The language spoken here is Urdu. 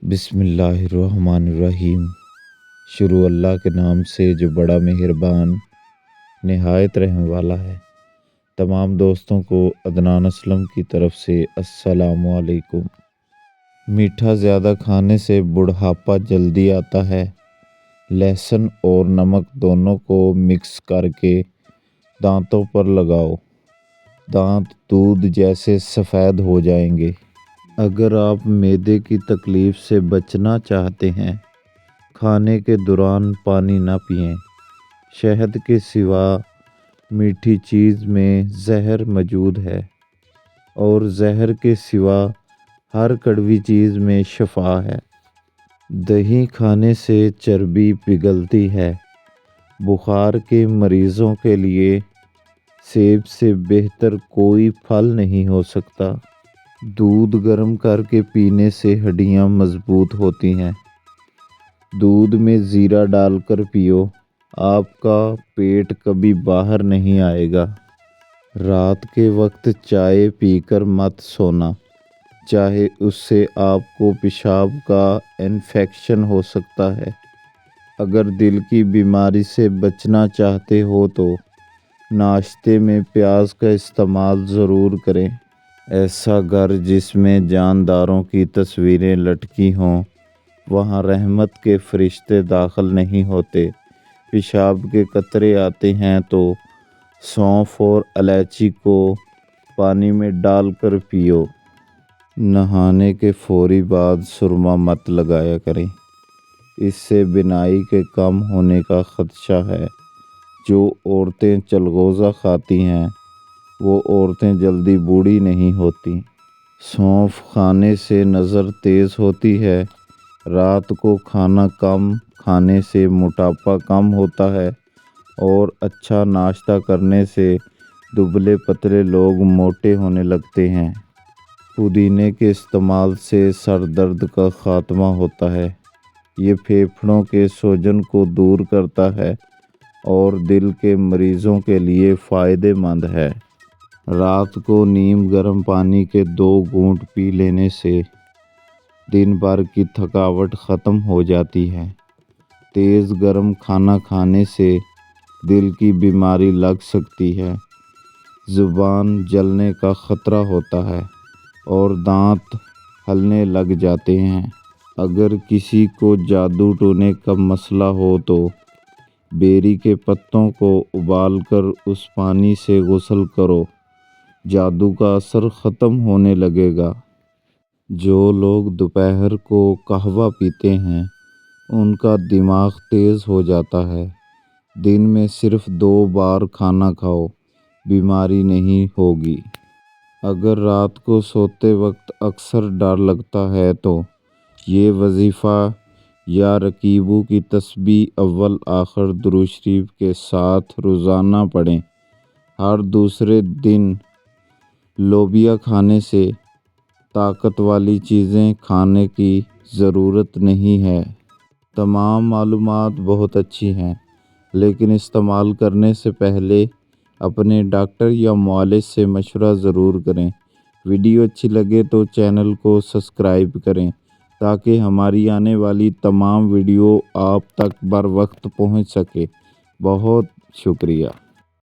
بسم اللہ الرحمن الرحیم۔ شروع اللہ کے نام سے جو بڑا مہربان نہایت رحم والا ہے۔ تمام دوستوں کو عدنان اسلم کی طرف سے السلام علیکم۔ میٹھا زیادہ کھانے سے بڑھاپا جلدی آتا ہے۔ لہسن اور نمک دونوں کو مکس کر کے دانتوں پر لگاؤ، دانت دودھ جیسے سفید ہو جائیں گے۔ اگر آپ معدے کی تکلیف سے بچنا چاہتے ہیں، کھانے کے دوران پانی نہ پئیں۔ شہد کے سوا میٹھی چیز میں زہر موجود ہے اور زہر کے سوا ہر کڑوی چیز میں شفا ہے۔ دہی کھانے سے چربی پگھلتی ہے۔ بخار کے مریضوں کے لیے سیب سے بہتر کوئی پھل نہیں ہو سکتا۔ دودھ گرم کر کے پینے سے ہڈیاں مضبوط ہوتی ہیں۔ دودھ میں زیرہ ڈال کر پیو، آپ کا پیٹ کبھی باہر نہیں آئے گا۔ رات کے وقت چائے پی کر مت سونا، چاہے اس سے آپ کو پیشاب کا انفیکشن ہو سکتا ہے۔ اگر دل کی بیماری سے بچنا چاہتے ہو تو ناشتے میں پیاز کا استعمال ضرور کریں۔ ایسا گھر جس میں جانداروں کی تصویریں لٹکی ہوں، وہاں رحمت کے فرشتے داخل نہیں ہوتے۔ پیشاب کے قطرے آتے ہیں تو سونف اور الائچی کو پانی میں ڈال کر پیو۔ نہانے کے فوری بعد سرما مت لگایا کریں، اس سے بینائی کے کم ہونے کا خدشہ ہے۔ جو عورتیں چلغوزہ کھاتی ہیں وہ عورتیں جلدی بوڑھی نہیں ہوتی۔ سونف کھانے سے نظر تیز ہوتی ہے۔ رات کو کھانا کم کھانے سے موٹاپا کم ہوتا ہے اور اچھا ناشتہ کرنے سے دبلے پتلے لوگ موٹے ہونے لگتے ہیں۔ پودینے کے استعمال سے سر درد کا خاتمہ ہوتا ہے۔ یہ پھیپھڑوں کے سوجن کو دور کرتا ہے اور دل کے مریضوں کے لیے فائدہ مند ہے۔ رات کو نیم گرم پانی کے 2 گھونٹ پی لینے سے دن بھر کی تھکاوٹ ختم ہو جاتی ہے۔ تیز گرم کھانا کھانے سے دل کی بیماری لگ سکتی ہے، زبان جلنے کا خطرہ ہوتا ہے اور دانت ہلنے لگ جاتے ہیں۔ اگر کسی کو جادو ٹونے کا مسئلہ ہو تو بیری کے پتوں کو ابال کر اس پانی سے غسل کرو، جادو کا اثر ختم ہونے لگے گا۔ جو لوگ دوپہر کو قہوہ پیتے ہیں ان کا دماغ تیز ہو جاتا ہے۔ دن میں صرف 2 بار کھانا کھاؤ، بیماری نہیں ہوگی۔ اگر رات کو سوتے وقت اکثر ڈر لگتا ہے تو یہ وظیفہ یا رکیبو کی تسبیح اول آخر درود شریف کے ساتھ روزانہ پڑھیں۔ ہر دوسرے دن لوبیا کھانے سے طاقت والی چیزیں کھانے کی ضرورت نہیں ہے۔ تمام معلومات بہت اچھی ہیں، لیکن استعمال کرنے سے پہلے اپنے ڈاکٹر یا معالج سے مشورہ ضرور کریں۔ ویڈیو اچھی لگے تو چینل کو سبسکرائب کریں تاکہ ہماری آنے والی تمام ویڈیو آپ تک بر وقت پہنچ سکے۔ بہت شکریہ۔